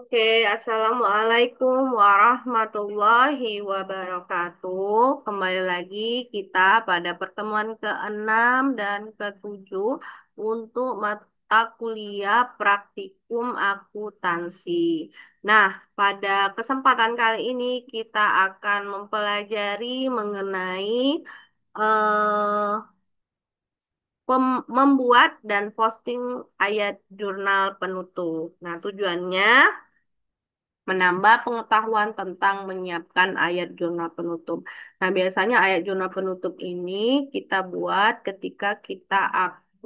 Oke, Assalamualaikum warahmatullahi wabarakatuh. Kembali lagi kita pada pertemuan ke-6 dan ke-7 untuk mata kuliah praktikum akuntansi. Nah, pada kesempatan kali ini kita akan mempelajari mengenai eh, membuat dan posting ayat jurnal penutup. Nah, tujuannya menambah pengetahuan tentang menyiapkan ayat jurnal penutup. Nah, biasanya ayat jurnal penutup ini kita buat ketika kita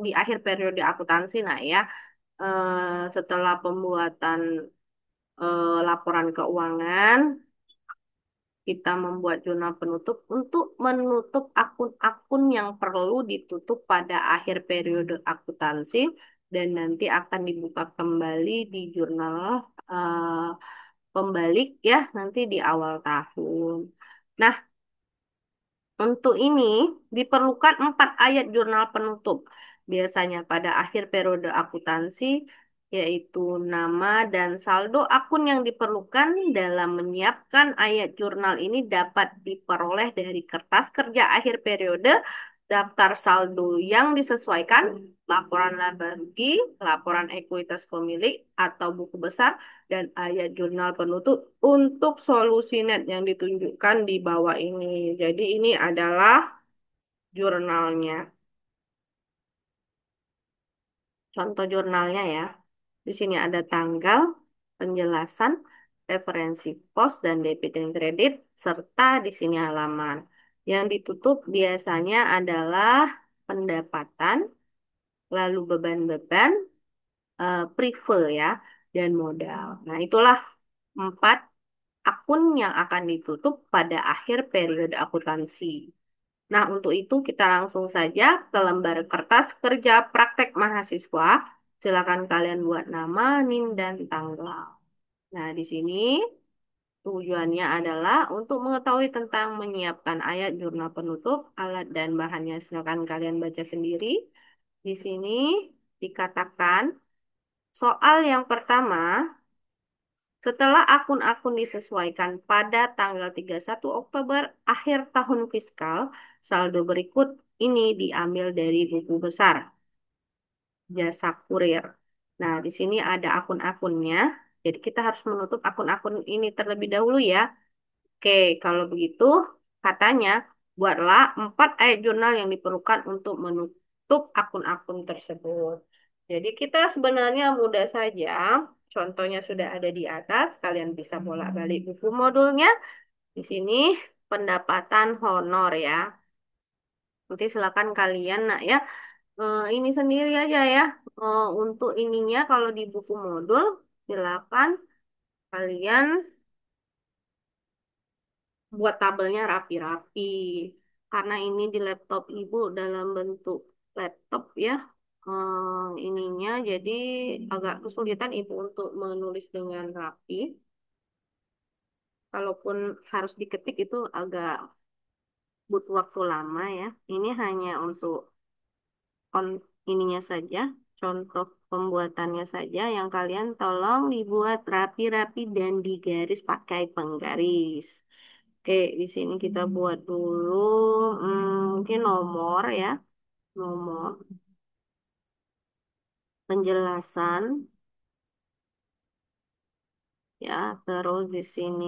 di akhir periode akuntansi, nah ya, setelah pembuatan laporan keuangan, kita membuat jurnal penutup untuk menutup akun-akun yang perlu ditutup pada akhir periode akuntansi dan nanti akan dibuka kembali di jurnal eh, pembalik ya nanti di awal tahun. Nah, untuk ini diperlukan 4 ayat jurnal penutup. Biasanya pada akhir periode akuntansi, yaitu nama dan saldo akun yang diperlukan dalam menyiapkan ayat jurnal ini dapat diperoleh dari kertas kerja akhir periode, daftar saldo yang disesuaikan, laporan laba rugi, laporan ekuitas pemilik atau buku besar, dan ayat jurnal penutup untuk solusi net yang ditunjukkan di bawah ini. Jadi ini adalah jurnalnya. Contoh jurnalnya ya. Di sini ada tanggal, penjelasan, referensi pos dan debit dan kredit, serta di sini halaman. Yang ditutup biasanya adalah pendapatan, lalu beban-beban, prive ya, dan modal. Nah, itulah 4 akun yang akan ditutup pada akhir periode akuntansi. Nah, untuk itu kita langsung saja ke lembar kertas kerja praktek mahasiswa. Silakan kalian buat nama, NIM, dan tanggal. Nah, di sini tujuannya adalah untuk mengetahui tentang menyiapkan ayat jurnal penutup, alat dan bahannya. Silakan kalian baca sendiri. Di sini dikatakan soal yang pertama, setelah akun-akun disesuaikan pada tanggal 31 Oktober akhir tahun fiskal, saldo berikut ini diambil dari buku besar jasa kurir. Nah, di sini ada akun-akunnya. Jadi kita harus menutup akun-akun ini terlebih dahulu ya. Oke, kalau begitu katanya buatlah 4 ayat jurnal yang diperlukan untuk menutup akun-akun tersebut. Jadi kita sebenarnya mudah saja. Contohnya sudah ada di atas. Kalian bisa bolak-balik buku modulnya. Di sini pendapatan honor ya. Nanti silakan kalian nak ya. Ini sendiri aja ya. Untuk ininya kalau di buku modul silakan kalian buat tabelnya rapi-rapi. Karena ini di laptop ibu dalam bentuk laptop ya. Ininya jadi agak kesulitan ibu untuk menulis dengan rapi. Kalaupun harus diketik itu agak butuh waktu lama ya. Ini hanya untuk ininya saja, contoh pembuatannya saja yang kalian tolong dibuat rapi-rapi dan digaris pakai penggaris. Oke, di sini kita buat dulu mungkin nomor ya, nomor penjelasan ya, terus di sini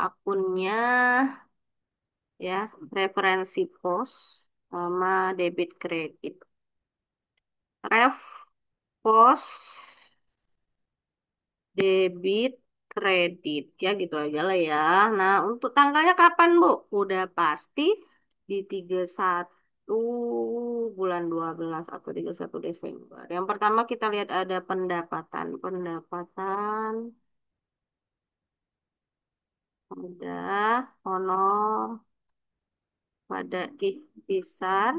akunnya ya, referensi pos sama debit kredit. Ref pos debit kredit ya gitu aja lah ya. Nah, untuk tanggalnya kapan, Bu? Udah pasti di 31 bulan 12 atau 31 Desember. Yang pertama kita lihat ada pendapatan. Pendapatan ada honor pada kisar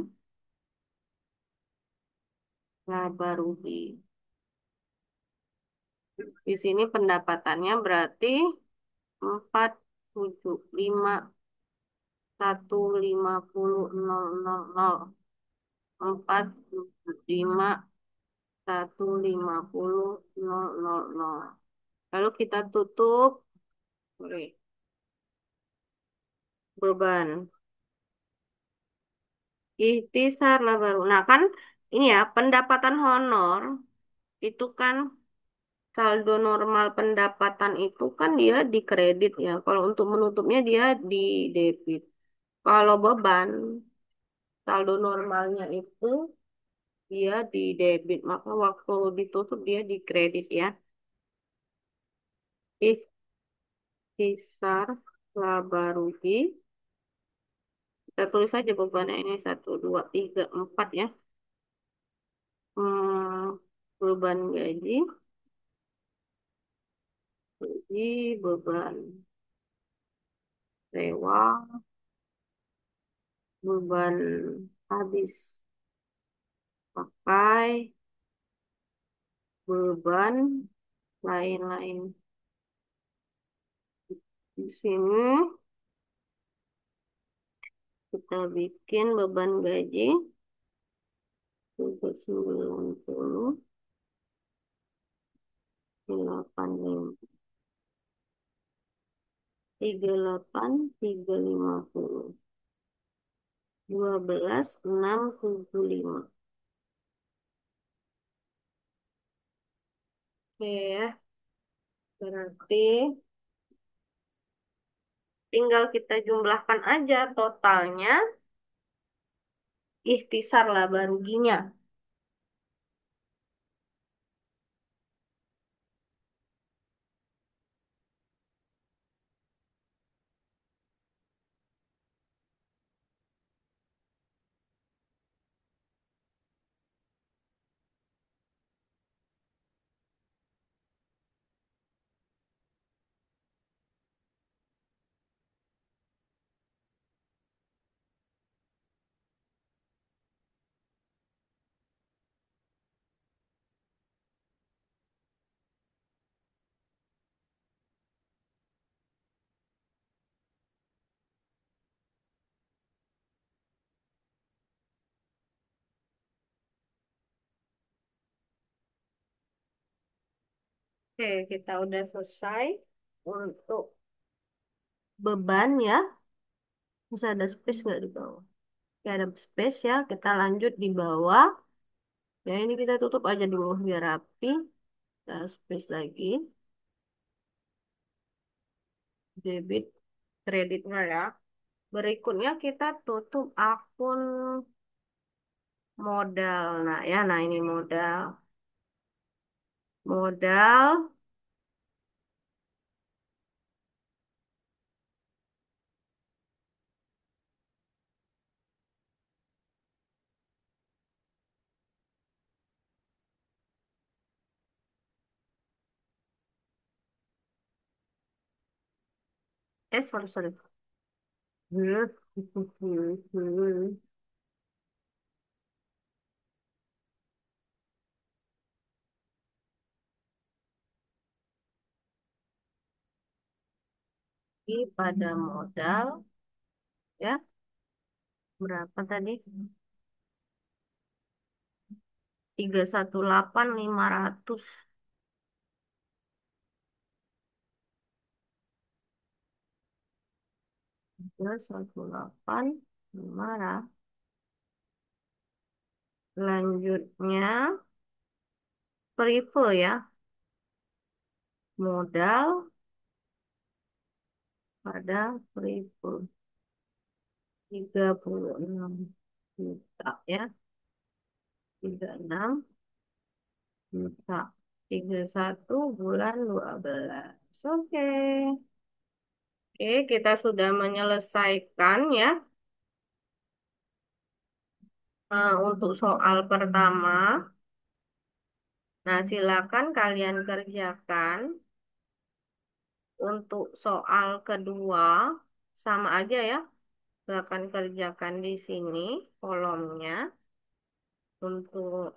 laba rugi. Di sini pendapatannya berarti 475 150 000 475 150.000. Lalu kita tutup. Oke, beban. Ikhtisar lah baru. Nah kan ini ya pendapatan honor itu kan saldo normal pendapatan itu kan dia di kredit ya. Kalau untuk menutupnya dia di debit. Kalau beban saldo normalnya itu dia di debit. Maka waktu ditutup dia di kredit ya. Ikhtisar laba rugi. Kita tulis saja bebannya ini 1, 2, 3, 4 ya. Hmm, beban gaji, beban sewa, beban habis pakai, beban lain-lain. Di sini kita bikin beban gaji 390, 12.675. Oke ya, berarti tinggal kita jumlahkan aja totalnya, ikhtisar laba ruginya. Oke, kita udah selesai untuk beban ya. Bisa ada space nggak di bawah? Oke, ada space ya. Kita lanjut di bawah. Ya, ini kita tutup aja dulu biar rapi. Kita space lagi. Debit kreditnya ya. Berikutnya kita tutup akun modal. Nah ya, nah ini modal. Modal. Sorry, sorry. Ini pada modal ya. Berapa tadi? 318.500. 318.500. Selanjutnya, periode ya. Modal pada periode 36 juta ya. 36 juta. 31 bulan 12. Oke. Oke, kita sudah menyelesaikan ya. Untuk soal pertama. Nah, silakan kalian kerjakan. Untuk soal kedua, sama aja ya. Silakan kerjakan di sini kolomnya. Untuk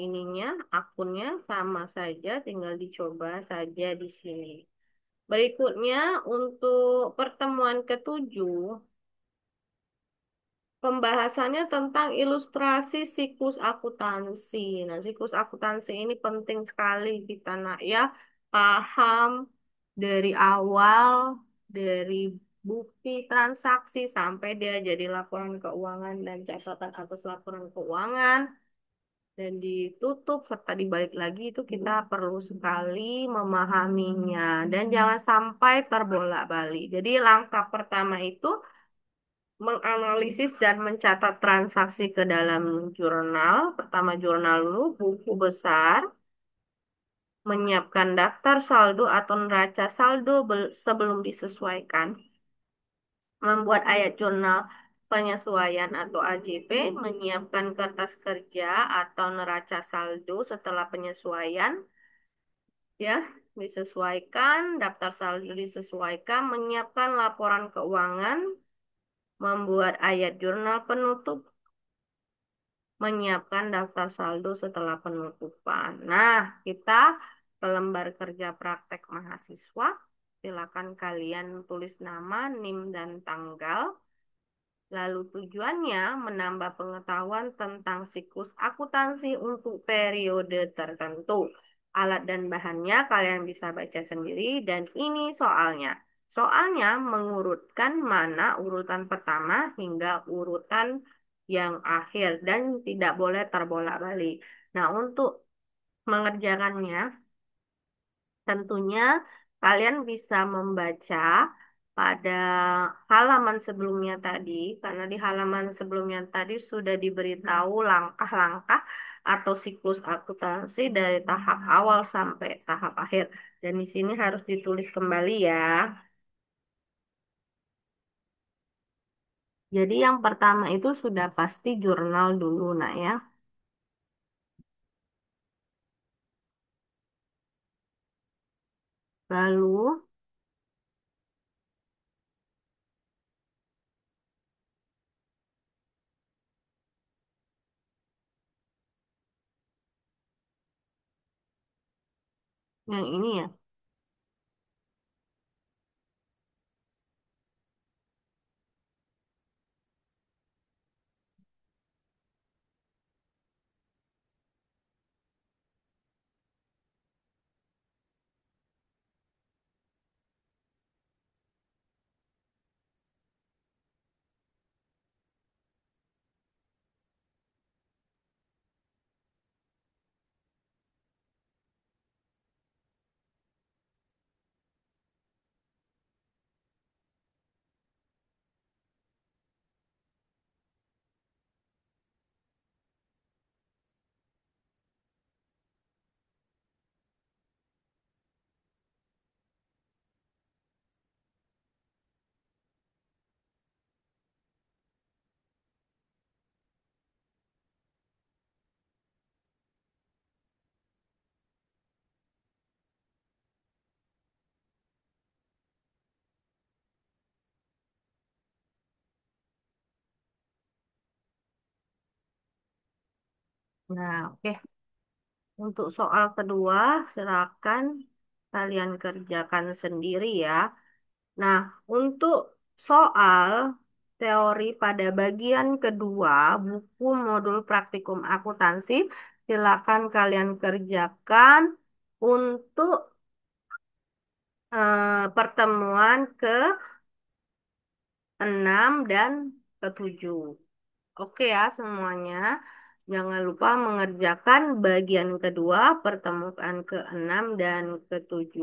ininya, akunnya sama saja, tinggal dicoba saja di sini. Berikutnya, untuk pertemuan ketujuh, Pembahasannya tentang ilustrasi siklus akuntansi. Nah, siklus akuntansi ini penting sekali kita nak ya paham dari awal, dari bukti transaksi sampai dia jadi laporan keuangan dan catatan atas laporan keuangan dan ditutup serta dibalik lagi itu kita perlu sekali memahaminya dan jangan sampai terbolak-balik. Jadi langkah pertama itu menganalisis dan mencatat transaksi ke dalam jurnal. Pertama jurnal dulu, buku besar, menyiapkan daftar saldo atau neraca saldo sebelum disesuaikan, membuat ayat jurnal penyesuaian atau AJP, menyiapkan kertas kerja atau neraca saldo setelah penyesuaian, ya, disesuaikan, daftar saldo disesuaikan, menyiapkan laporan keuangan, membuat ayat jurnal penutup, menyiapkan daftar saldo setelah penutupan. Nah, kita ke lembar kerja praktek mahasiswa. Silakan kalian tulis nama, NIM, dan tanggal. Lalu tujuannya menambah pengetahuan tentang siklus akuntansi untuk periode tertentu. Alat dan bahannya kalian bisa baca sendiri dan ini soalnya. Soalnya mengurutkan mana urutan pertama hingga urutan yang akhir dan tidak boleh terbolak-balik. Nah, untuk mengerjakannya tentunya kalian bisa membaca pada halaman sebelumnya tadi, karena di halaman sebelumnya tadi sudah diberitahu langkah-langkah atau siklus akuntansi dari tahap awal sampai tahap akhir. Dan di sini harus ditulis kembali ya. Jadi yang pertama itu sudah pasti jurnal dulu, nak ya. Lalu yang ini ya. Nah, oke. Untuk soal kedua, silakan kalian kerjakan sendiri ya. Nah, untuk soal teori pada bagian kedua, buku modul praktikum akuntansi, silakan kalian kerjakan untuk pertemuan ke-6 dan ke-7. Oke ya semuanya. Jangan lupa mengerjakan bagian kedua, pertemuan ke-6 dan ke-7.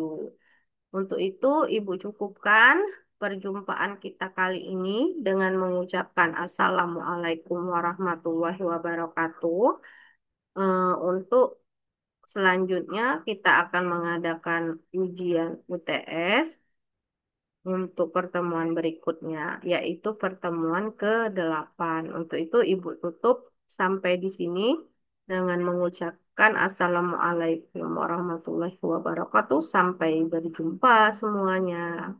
Untuk itu, Ibu cukupkan perjumpaan kita kali ini dengan mengucapkan Assalamualaikum warahmatullahi wabarakatuh. Untuk selanjutnya, kita akan mengadakan ujian UTS untuk pertemuan berikutnya, yaitu pertemuan ke-8. Untuk itu, Ibu tutup sampai di sini dengan mengucapkan Assalamualaikum warahmatullahi wabarakatuh. Sampai berjumpa semuanya.